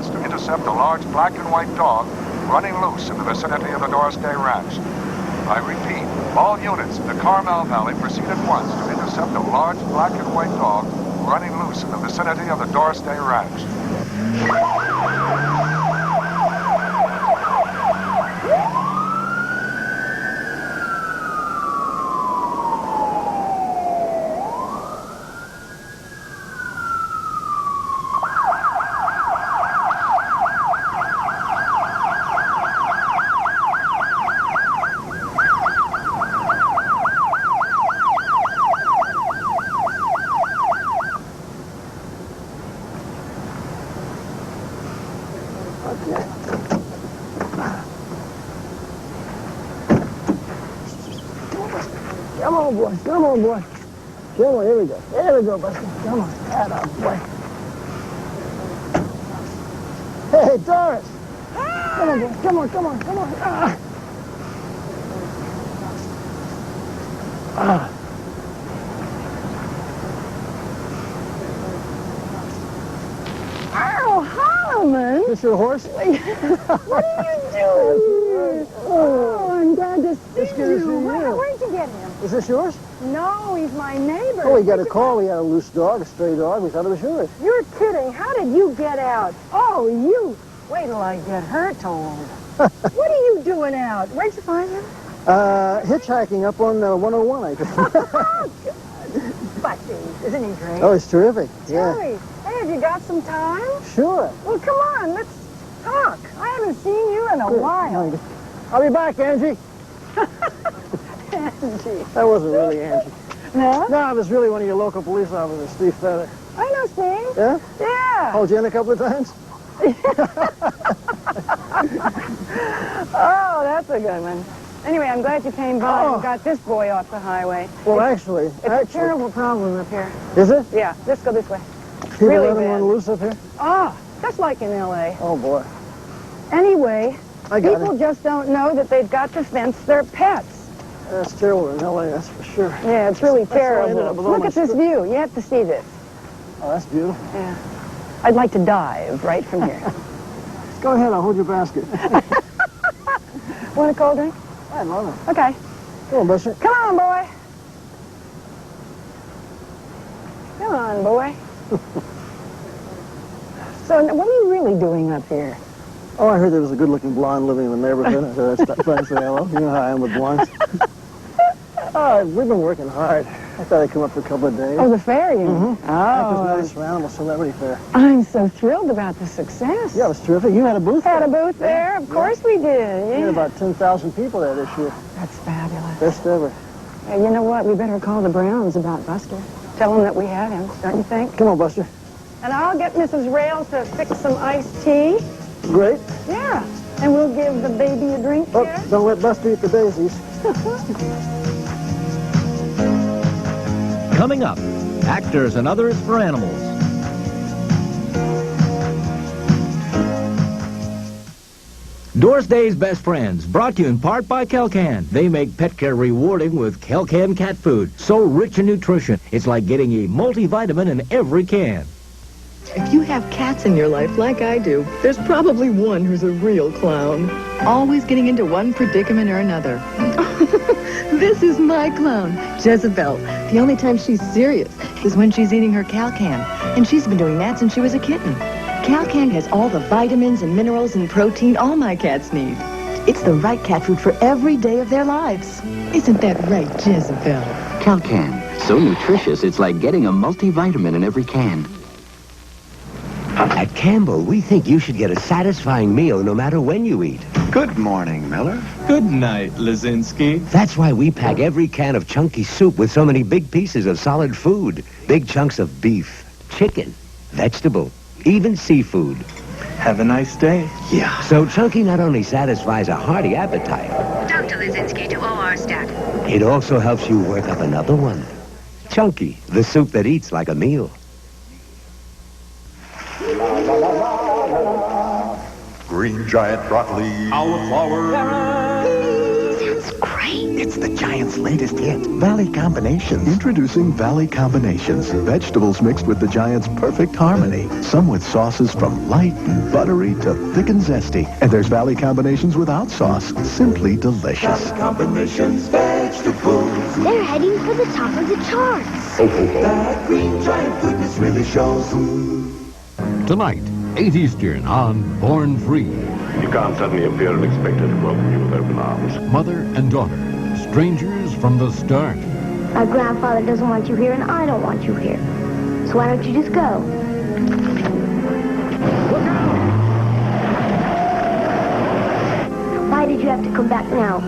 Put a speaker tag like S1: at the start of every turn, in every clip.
S1: once to intercept a large black and white dog running loose in the vicinity of the Doris Day Ranch. I repeat, all units in the Carmel Valley proceed at once to intercept a large black and white dog running loose in the vicinity of the Doris Day Ranch.
S2: Come on, boy. Come on, boy. Come on, here we go. There we go, Buster. Come on. Atta boy. Hey, Doris. Come on, boy. Come on, come on, come on.
S3: Earl Holliman?
S2: This your horse?
S3: What are you doing? Oh, I'm glad to see
S2: It's good to
S3: you.
S2: see you.
S3: Where'd you get him?
S2: Is this yours?
S3: No, he's my neighbor.
S2: Oh, we got a call. We had a loose dog, a stray dog. We thought it was yours.
S3: You're kidding. How did you get out? Oh, you. Wait till I get her told. What are you doing out? Where'd you find him?
S2: Hitchhiking up on 101, I think.
S3: Oh, good. Bucky, isn't he great?
S2: Oh, it's terrific.
S3: Tell
S2: Yeah.
S3: me. Hey, have you got some time?
S2: Sure.
S3: Well, come on. Let's talk. I haven't seen you in a while.
S2: I'll be back, Angie.
S3: Angie.
S2: That wasn't really Angie.
S3: No?
S2: No, it was really one of your local police officers, Steve Feather.
S3: I know Steve.
S2: Yeah?
S3: Yeah.
S2: Called you in a couple of times?
S3: Oh, that's a good one. Anyway, I'm glad you came by and got this boy off the highway.
S2: Well, actually...
S3: It's a terrible problem up here.
S2: Is it?
S3: Yeah, let's go this way.
S2: People
S3: really
S2: letting
S3: bad.
S2: one loose up here?
S3: Oh, just like in L.A.
S2: Oh, boy.
S3: Anyway,
S2: I got
S3: people
S2: it.
S3: just don't know that they've got to fence their pets.
S2: That's terrible in L.A., that's for sure.
S3: Yeah, it's really
S2: That's why I ended
S3: terrible.
S2: up with all
S3: Look
S2: my
S3: at this view. You have to see this.
S2: Oh, that's beautiful.
S3: Yeah. I'd like to dive right from here.
S2: Go ahead, I'll hold your basket.
S3: Want a cold drink?
S2: I love it.
S3: Okay.
S2: Come on, Buster.
S3: Come on, boy. Come on, boy. So, what are you really doing up here?
S2: Oh, I heard there was a good-looking blonde living in the neighborhood. I thought I'd stop by and say hello. You know how I am with blondes. Oh, we've been working hard. I thought I'd come up for a couple of days.
S3: Oh, the fair, you mean?
S2: Mm-hmm.
S3: Oh,
S2: National Animal Celebrity Fair.
S3: I'm so thrilled about the success.
S2: Yeah, it was terrific. You had a booth
S3: Had
S2: there.
S3: a booth there? Of course we did,
S2: We had
S3: yeah.
S2: about 10,000 people there this year.
S3: That's fabulous.
S2: Best ever.
S3: You know what? We better call the Browns about Buster. Tell them that we had him, don't you think?
S2: Come on, Buster.
S3: And I'll get Mrs. Rails to fix some iced tea.
S2: Great.
S3: Yeah. And we'll give the baby a drink
S2: Oh,
S3: here.
S2: don't let Buster eat the daisies.
S4: Coming up, actors and others for animals. Doris Day's Best Friends, brought to you in part by Kelcan. They make pet care rewarding with Kelcan cat food. So rich in nutrition, it's like getting a multivitamin in every can.
S5: If you have cats in your life like I do, there's probably one who's a real clown. Always getting into one predicament or another. This is my clown, Jezebel. The only time she's serious is when she's eating her Calcan. And she's been doing that since she was a kitten. Calcan has all the vitamins and minerals and protein all my cats need. It's the right cat food for every day of their lives. Isn't that right, Jezebel?
S6: Calcan, so nutritious it's like getting a multivitamin in every can.
S7: At Campbell, we think you should get a satisfying meal no matter when you eat.
S8: Good morning, Miller.
S9: Good night, Lazinski.
S7: That's why we pack every can of chunky soup with so many big pieces of solid food. Big chunks of beef, chicken, vegetable, even seafood.
S9: Have a nice day.
S8: Yeah.
S7: So chunky not only satisfies a hearty appetite,
S10: Dr. Lazinski to OR stat.
S7: it also helps you work up another one. Chunky, the soup that eats like a meal.
S8: Green giant broccoli.
S10: Sounds great.
S8: It's the Giant's latest hit, Valley Combinations. Introducing Valley Combinations. Vegetables mixed with the Giant's perfect harmony. Some with sauces from light and buttery to thick and zesty. And there's Valley Combinations without sauce. Simply delicious.
S11: Valley Combinations vegetables. They're heading for the top of the charts. That green Giant goodness really shows.
S12: Tonight, 8 Eastern on Born Free.
S13: You can't suddenly appear unexpected and welcome you with open arms.
S12: Mother and daughter, strangers from the start.
S11: My grandfather doesn't want you here, and I don't want you here. So why don't you just go? Look out! Why did you have to come back now,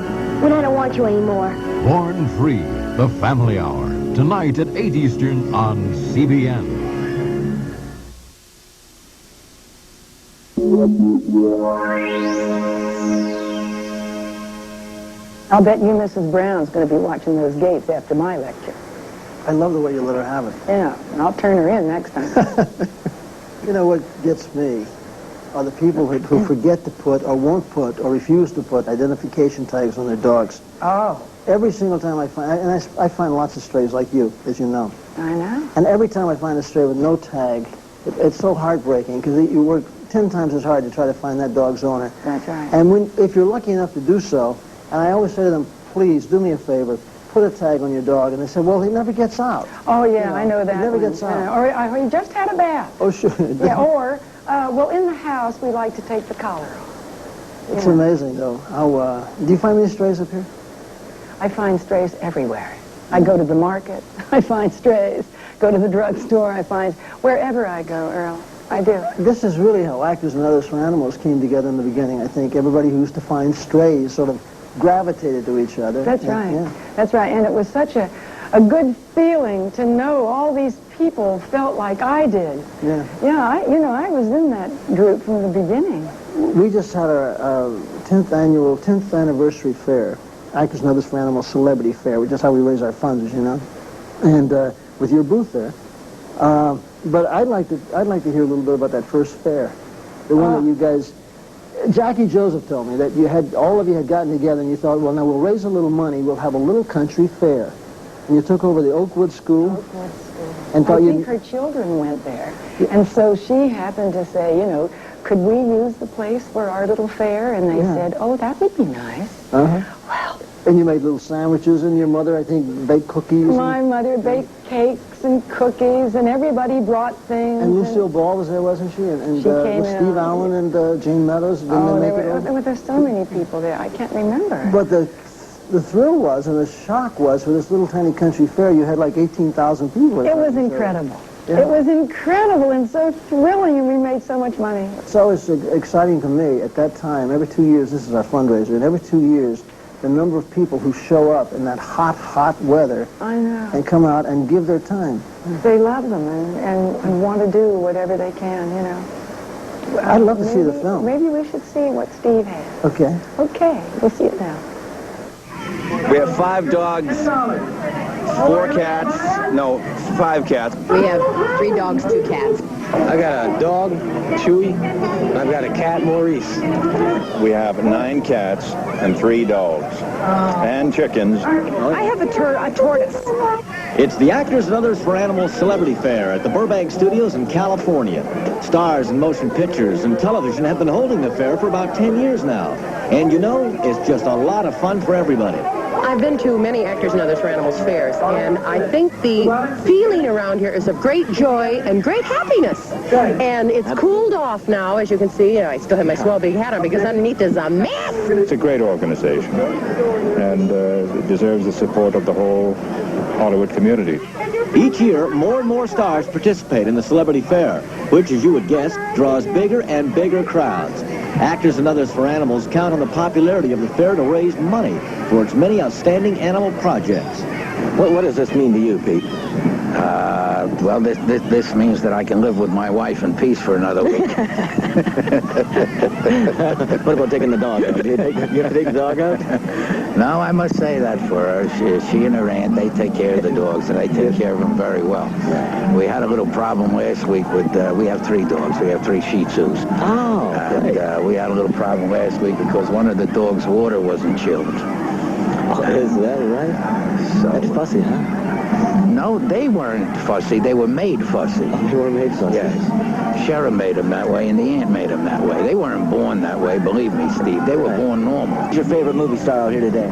S11: when I don't want you anymore?
S12: Born Free, the Family Hour. Tonight at 8 Eastern on CBN.
S3: I'll bet you Mrs. Brown's going to be watching those gates after my lecture.
S2: I love the way you let her have it.
S3: Yeah, and I'll turn her in next time.
S2: You know what gets me are the people who forget to put or won't put or refuse to put identification tags on their dogs.
S3: Oh.
S2: Every single time I find, and I find lots of strays like you, as you know.
S3: I know.
S2: And every time I find a stray with no tag, it's so heartbreaking because you work 10 times as hard to try to find that dog's owner.
S3: That's right.
S2: And if you're lucky enough to do so, and I always say to them, please do me a favor, put a tag on your dog. And they say, well, he never gets out.
S3: Oh, yeah, I know that.
S2: He never gets out.
S3: Or he just had a bath.
S2: Oh, sure.
S3: Yeah, or, well, in the house, we like to take the collar off.
S2: It's amazing, though. How, do you find many strays up here?
S3: I find strays everywhere. I go to the market, I find strays. Go to the drugstore, I find, wherever I go, Earl, I do.
S2: This is really how Actors and Others for Animals came together in the beginning, I think. Everybody who used to find strays sort of gravitated to each other.
S3: That's right. Yeah. That's right. And it was such a good feeling to know all these people felt like I did.
S2: Yeah.
S3: Yeah, I was in that group from the beginning.
S2: We just had our 10th anniversary fair, Actors and Others for Animals Celebrity Fair, which is how we raise our funds, as you know. And with your booth there. But I'd like to hear a little bit about that first fair. The one that you guys... Jackie Joseph told me that all of you had gotten together and you thought, well, now we'll raise a little money, we'll have a little country fair. And you took over the Oakwood School.
S3: Oakwood School.
S2: And
S3: I think her children went there. Yeah. And so she happened to say, could we use the place for our little fair? And they said, oh, that would be nice.
S2: Uh-huh.
S3: Well.
S2: And you made little sandwiches, and your mother, I think, baked cookies.
S3: My mother baked cakes and cookies, and everybody brought things.
S2: And Lucille Ball was there, wasn't she? And
S3: she came
S2: Steve Allen and Jane Meadows.
S3: There were so many people there. I can't remember.
S2: But the thrill was, and the shock was, for this little tiny country fair, you had like 18,000 people.
S3: It was incredible. Yeah. It was incredible and so thrilling, and we made so much money.
S2: It's always exciting to me at that time. Every 2 years, this is our fundraiser, and every 2 years, the number of people who show up in that hot, hot weather and come out and give their time.
S3: They love them and want to do whatever they can,
S2: I'd love to see the film.
S3: Maybe we should see what Steve has.
S2: Okay.
S3: Okay, we'll see it now.
S14: We have 5 dogs, 4 cats, no, 5 cats.
S5: We have 3 dogs, 2 cats.
S14: I got a dog, Chewy, and I've got a cat, Maurice.
S15: We have 9 cats and 3 dogs and chickens.
S3: I have a tortoise.
S4: It's the Actors and Others for Animals Celebrity Fair at the Burbank Studios in California. Stars in motion pictures and television have been holding the fair for about 10 years now. And it's just a lot of fun for everybody.
S5: I've been to many Actors and Others for Animals fairs, and I think the feeling around here is of great joy and great happiness. And it's cooled off now, as you can see. I still have my small big hat on because underneath is a mess.
S15: It's a great organization, and it deserves the support of the whole Hollywood community.
S4: Each year, more and more stars participate in the Celebrity Fair, which, as you would guess, draws bigger and bigger crowds. Actors and Others for Animals count on the popularity of the fair to raise money for its many outstanding animal projects.
S14: What does this mean to you, Pete?
S16: Well, this means that I can live with my wife in peace for another week.
S14: What about taking the dog out? You gonna take the dog out?
S16: No, I must say that for her. She and her aunt, they take care of the dogs, and they take care of them very well. We had a little problem last week with, we have 3 dogs. We have 3 Shih Tzus.
S14: Oh,
S16: and we had a little problem last week because one of the dogs' water wasn't chilled.
S14: Is that right? That's fussy, huh?
S16: No, they weren't fussy. They were made fussy.
S14: They were made fussy.
S16: Yes. Sheriff made them that way, and the aunt made them that way. They weren't born that way, believe me, Steve. They were born normal.
S14: Who's your favorite movie star out here today?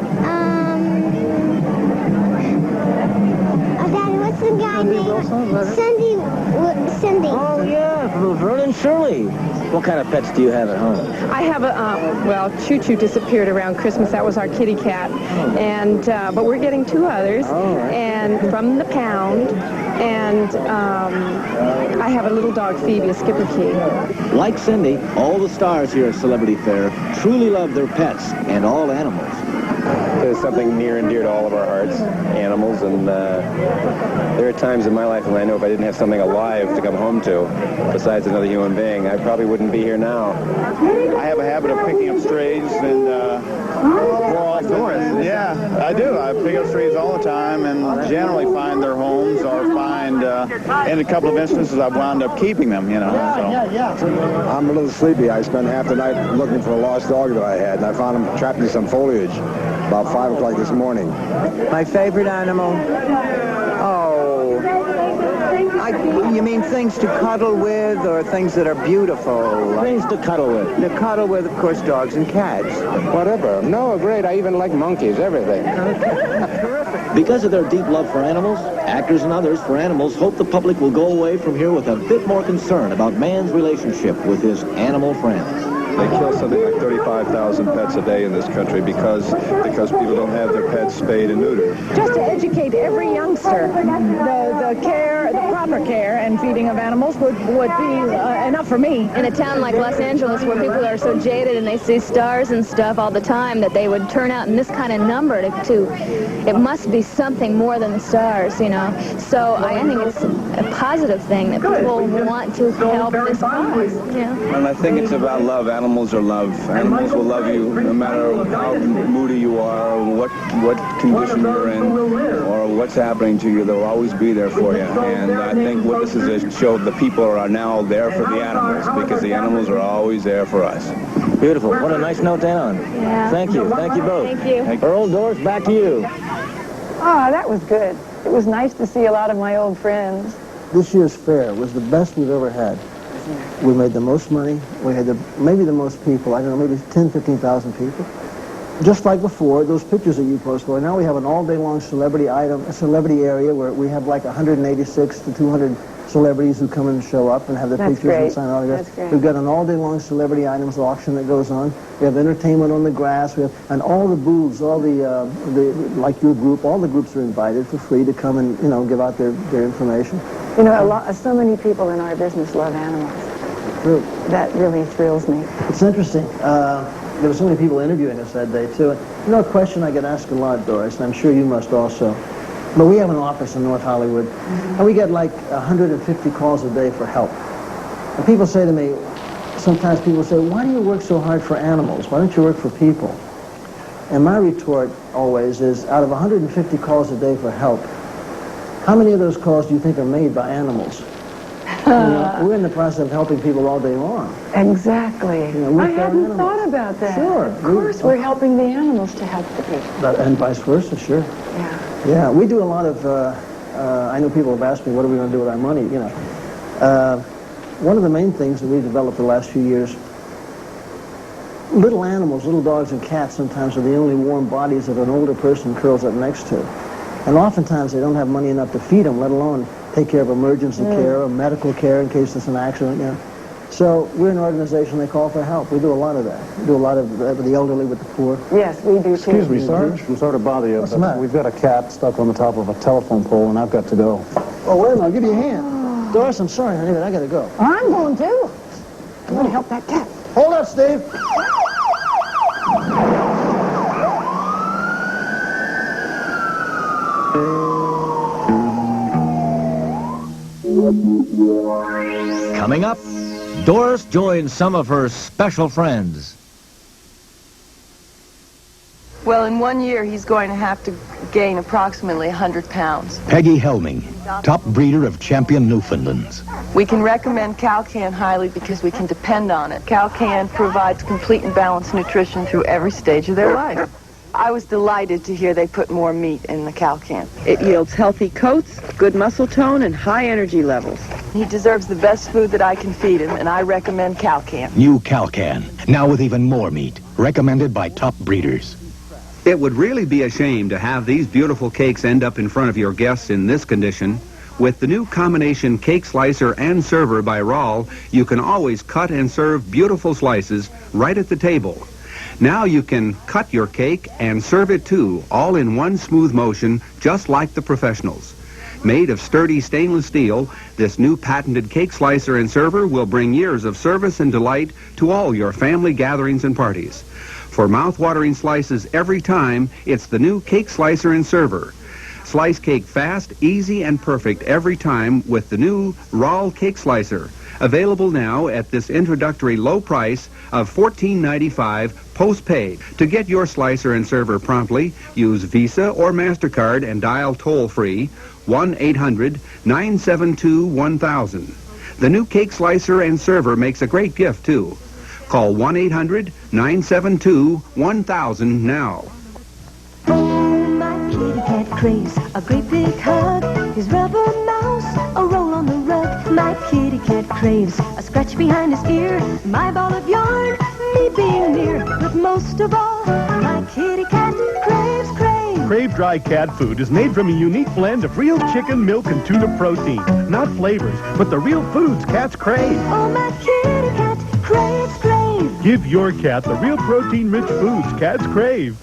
S11: Daddy, what's the guy named? Cindy.
S14: Oh, yeah, from Laverne and Shirley. What kind of pets do you have at home?
S17: I have a, well, Choo-Choo disappeared around Christmas. That was our kitty cat. And, but we're getting 2 others. And from the pound. And I have a little dog, Phoebe, a skipper key.
S4: Like Cindy, all the stars here at Celebrity Fair truly love their pets and all animals.
S18: There's something near and dear to all of our hearts, animals, and there are times in my life when I know if I didn't have something alive to come home to, besides another human being, I probably wouldn't be here now.
S19: I have a habit of picking up strays, and we're all outdoors. Yeah, I do. I pick up strays all the time and generally find their homes or find, in a couple of instances, I've wound up keeping them, you know.
S20: I'm a little sleepy. I spent half the night looking for a lost dog that I had, and I found him trapped in some foliage about 5 o'clock this morning.
S21: My favorite animal? You mean things to cuddle with or things that are beautiful?
S14: Things to cuddle with.
S21: To cuddle with, of course, dogs and cats.
S20: Whatever. No, great. I even like monkeys, everything.
S4: Because of their deep love for animals, actors and others for animals hope the public will go away from here with a bit more concern about man's relationship with his animal friends.
S15: They kill something like 35,000 pets a day in this country because people don't have their pets spayed and neutered.
S17: Just to educate every youngster, the proper care and feeding of animals would be enough for me.
S22: In a town like Los Angeles where people are so jaded and they see stars and stuff all the time that they would turn out in this kind of number it must be something more than the stars, you know. So I think it's a positive thing that people want to help this cause, you know.
S18: And I think it's about love. Animals are love. Animals will love you no matter how moody you are, or what condition you're in, or what's happening to you. They'll always be there for you. And I think what this is a show, the people are now there for the animals because the animals are always there for us.
S14: Beautiful. What a nice note to end on.
S22: Yeah.
S14: Thank you. Thank you both.
S22: Thank you.
S14: Earl, Doris, back to you.
S3: That was good. It was nice to see a lot of my old friends.
S2: This year's fair was the best we've ever had. We made the most money. We had maybe the most people. I don't know, maybe 10, 15,000 people. Just like before, those pictures that you post for. Now we have an all-day-long celebrity area where we have like 186 to 200 celebrities who come and show up and have their pictures and sign autographs.
S3: That's great.
S2: We've got an all-day-long celebrity items auction that goes on. We have entertainment on the grass. And all the booths, all like your group, all the groups are invited for free to come and give out their information.
S3: You know, so many people in our business love animals.
S2: True.
S3: That really thrills me.
S2: It's interesting. There were so many people interviewing us that day, too. You know, a question I get asked a lot, Doris, and I'm sure you must also. But we have an office in North Hollywood, and we get like 150 calls a day for help. And people say to me, sometimes people say, why do you work so hard for animals? Why don't you work for people? And my retort always is, out of 150 calls a day for help, how many of those calls do you think are made by animals? We're in the process of helping people all day long.
S3: Exactly. I hadn't thought about that.
S2: Sure.
S3: Of course, we're helping the animals to help the people.
S2: And vice versa, sure.
S3: Yeah.
S2: Yeah, we do a lot of, I know people have asked me, what are we going to do with our money, One of the main things that we've developed the last few years, little animals, little dogs and cats sometimes are the only warm bodies that an older person curls up next to. And oftentimes they don't have money enough to feed them, let alone take care of emergency care or medical care in case there's an accident, So we're an organization, they call for help. We do a lot of that. We do a lot of the elderly with the poor.
S3: Yes, we do.
S23: Excuse me, Sarge. I'm sorry to bother you, but we've got a cat stuck on the top of a telephone pole, and I've got to go.
S2: Oh, wait a minute. I'll give you a hand. Doris, I'm sorry, honey, but I got to go.
S3: I'm going too. I'm going to help that cat.
S2: Hold up, Steve.
S4: Coming up, Doris joins some of her special friends.
S24: Well, in 1 year, he's going to have to gain approximately 100 pounds.
S7: Peggy Helming, top breeder of champion Newfoundlands.
S24: We can recommend Calcan highly because we can depend on it. Calcan provides complete and balanced nutrition through every stage of their life. I was delighted to hear they put more meat in the cow can.
S1: It yields healthy coats, good muscle tone, and high energy levels.
S24: He deserves the best food that I can feed him, and I recommend cow can.
S6: New cow can, now with even more meat. Recommended by top breeders.
S9: It would really be a shame to have these beautiful cakes end up in front of your guests in this condition. With the new combination cake slicer and server by Rawl, you can always cut and serve beautiful slices right at the table. Now you can cut your cake and serve it too, all in one smooth motion, just like the professionals. Made of sturdy stainless steel, this new patented cake slicer and server will bring years of service and delight to all your family gatherings and parties. For mouth-watering slices every time, it's the new cake slicer and server. Slice cake fast, easy, and perfect every time with the new Rawl cake slicer. Available now at this introductory low price of $14.95 post-paid. To get your slicer and server promptly, use Visa or MasterCard and dial toll-free 1-800-972-1000. The new cake slicer and server makes a great gift, too. Call 1-800-972-1000 now.
S11: My kitty cat craves a great big hug. His rubber mouse, a roll on the rug. My kitty cat craves a scratch behind his ear. My ball of yarn, me being near. But most of all, my kitty cat craves Crave.
S10: Crave Dry Cat Food is made from a unique blend of real chicken, milk, and tuna protein. Not flavors, but the real foods cats crave.
S11: Oh, my kitty cat craves Crave.
S10: Give your cat the real protein-rich foods cats crave.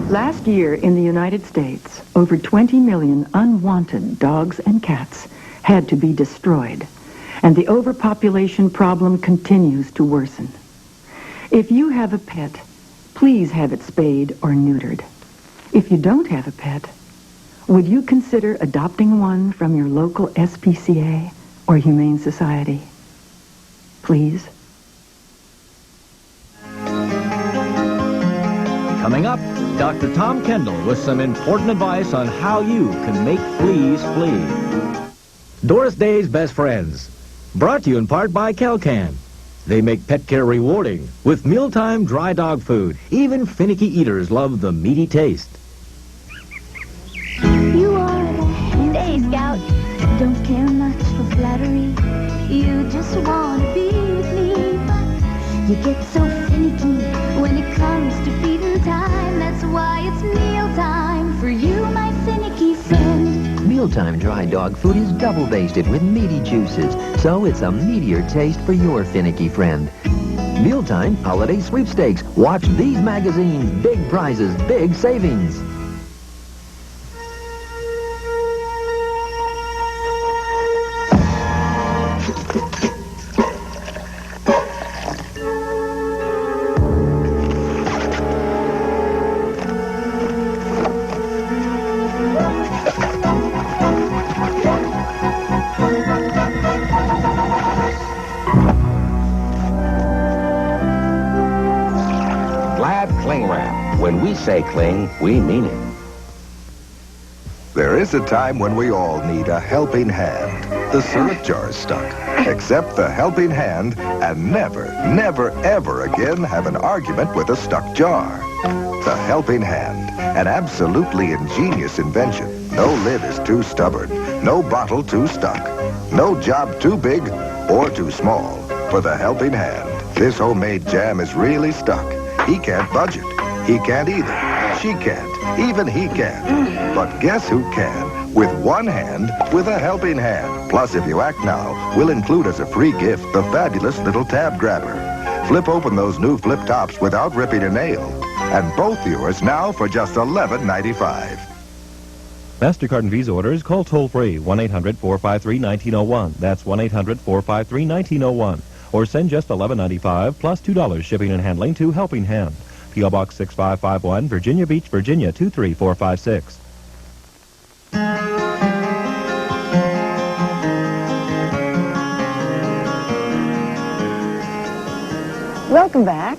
S25: Last year in the United States, over 20 million unwanted dogs and cats had to be destroyed, and the overpopulation problem continues to worsen. If you have a pet, please have it spayed or neutered. If you don't have a pet, would you consider adopting one from your local SPCA or Humane Society? Please.
S4: Coming up, Dr. Tom Kendall with some important advice on how you can make fleas flee. Doris Day's Best Friends, brought to you in part by Kelcan. They make pet care rewarding with mealtime dry dog food. Even finicky eaters love the meaty taste.
S11: You are a day scout. Don't care much for flattery. You just want to be with me. You get so finicky when it comes to feeding time. That's why it's mealtime for you, my finicky friend.
S5: Mealtime dry dog food is double-basted with meaty juices, so it's a meatier taste for your finicky friend. Mealtime Holiday Sweepstakes. Watch these magazines. Big prizes, big savings.
S7: When we say cling, we mean it.
S8: There is a time when we all need a helping hand. The syrup jar is stuck. Accept the helping hand and never, never, ever again have an argument with a stuck jar. The helping hand, an absolutely ingenious invention. No lid is too stubborn, no bottle too stuck, no job too big or too small. For the helping hand, this homemade jam is really stuck. He can't budge it. He can't either. She can't. Even he can't. But guess who can? With one hand, with a helping hand. Plus, if you act now, we'll include as a free gift the fabulous little tab grabber. Flip open those new flip tops without ripping a nail. And both yours now for just $11.95.
S10: MasterCard and Visa orders, call toll-free 1-800-453-1901. That's 1-800-453-1901. Or send just $11.95 plus $2 shipping and handling to Helping Hand. P.O. Box 6551, Virginia Beach, Virginia 23456.
S3: Welcome back.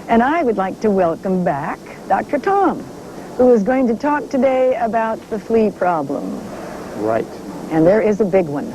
S3: And I would like to welcome back Dr. Tom, who is going to talk today about the flea problem.
S14: Right.
S3: And there is a big one.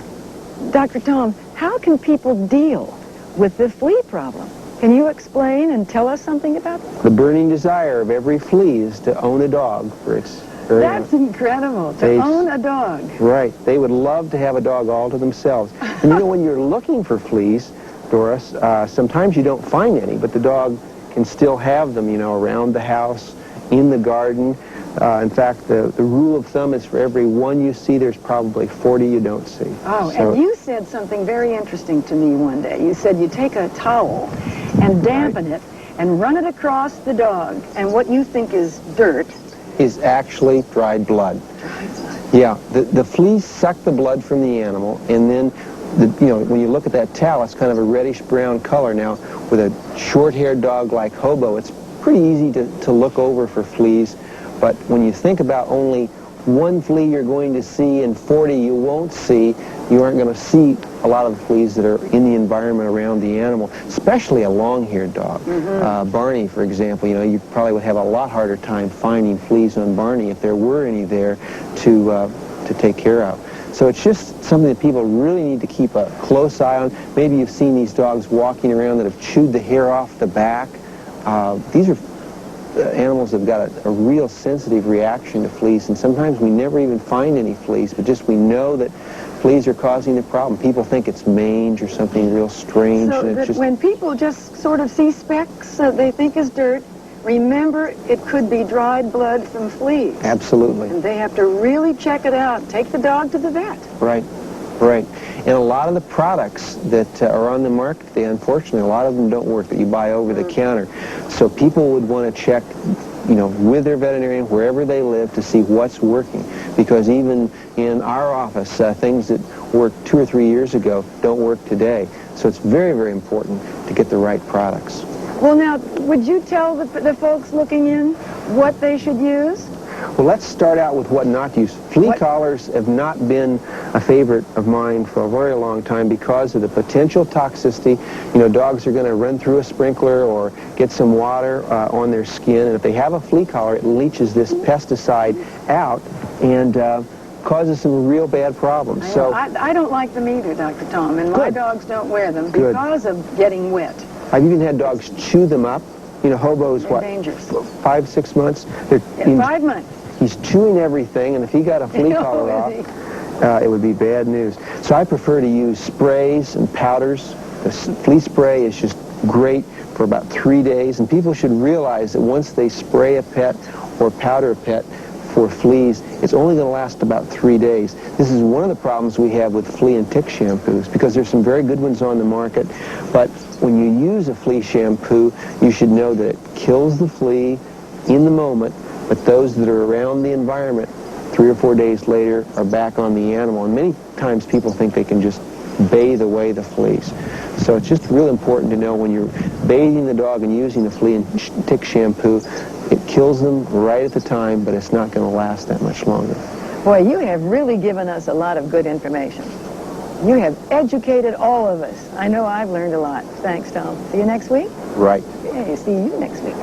S3: Dr. Tom, how can people deal with the flea problem? Can you explain and tell us something about it?
S14: The burning desire of every flea is to own a dog for its very
S3: That's incredible, to own a dog.
S14: Right. They would love to have a dog all to themselves. And you know, when you're looking for fleas, Doris, sometimes you don't find any, but the dog can still have them, you know, around the house, in the garden. In fact, the rule of thumb is for every one you see, there's probably 40 you don't see.
S3: Oh,
S14: so,
S3: and you said something very interesting to me one day. You said you take a towel and dampen it and run it across the dog, and what you think is dirt
S14: is actually dried blood. Yeah, the fleas suck the blood from the animal, and then, you know, when you look at that towel, it's kind of a reddish-brown color. Now, with a short-haired dog like Hobo, it's pretty easy to look over for fleas, but when you think about only one flea you're going to see and 40 you won't see, you aren't going to see a lot of the fleas that are in the environment around the animal, especially a long-haired dog. Barney, for example, you know, you probably would have a lot harder time finding fleas on Barney if there were any there to take care of. So it's just something that people really need to keep a close eye on. Maybe you've seen these dogs walking around that have chewed the hair off the back. These are animals that have got a real sensitive reaction to fleas, and sometimes we never even find any fleas, but just we know that fleas are causing the problem. People think it's mange or something real strange.
S3: So
S14: and
S3: that
S14: just,
S3: when people just sort of see specks they think is dirt, remember it could be dried blood from fleas.
S14: absolutely.
S3: And they have to really check it out. Take the dog to the vet.
S14: Right, right. And a lot of the products that are on the market, unfortunately, a lot of them don't work that you buy over the counter. So people would want to check, you know, with their veterinarian wherever they live to see what's working. Because even in our office, things that worked 2 or 3 years ago don't work today. So it's very, very important to get the right products.
S3: Well, now, would you tell the folks looking in what they should use?
S14: Well, let's start out with what not to use. Flea collars have not been a favorite of mine for a very long time because of the potential toxicity. You know, dogs are going to run through a sprinkler or get some water on their skin, and if they have a flea collar, it leaches this pesticide out and causes some real bad problems. So
S3: I don't like them either, Dr. Tom, and my dogs don't wear them because of getting wet.
S14: I've even had dogs chew them up. You know, Hobo's, what,
S3: dangerous.
S14: 5, 6 months?
S3: 5 months.
S14: He's chewing everything, and if he got a flea collar off, it would be bad news. So I prefer to use sprays and powders. The flea spray is just great for about 3 days, and people should realize that once they spray a pet or powder a pet for fleas, it's only going to last about 3 days. This is one of the problems we have with flea and tick shampoos, because there's some very good ones on the market, but when you use a flea shampoo, you should know that it kills the flea in the moment, but those that are around the environment 3 or 4 days later are back on the animal. And many times people think they can just bathe away the fleas. So it's just real important to know when you're bathing the dog and using the flea and tick shampoo, it kills them right at the time, but it's not going to last that much longer.
S3: Boy, you have really given us a lot of good information. You have educated all of us. I know I've learned a lot. Thanks, Tom. See you next week?
S14: Right.
S3: Yeah, see you next week.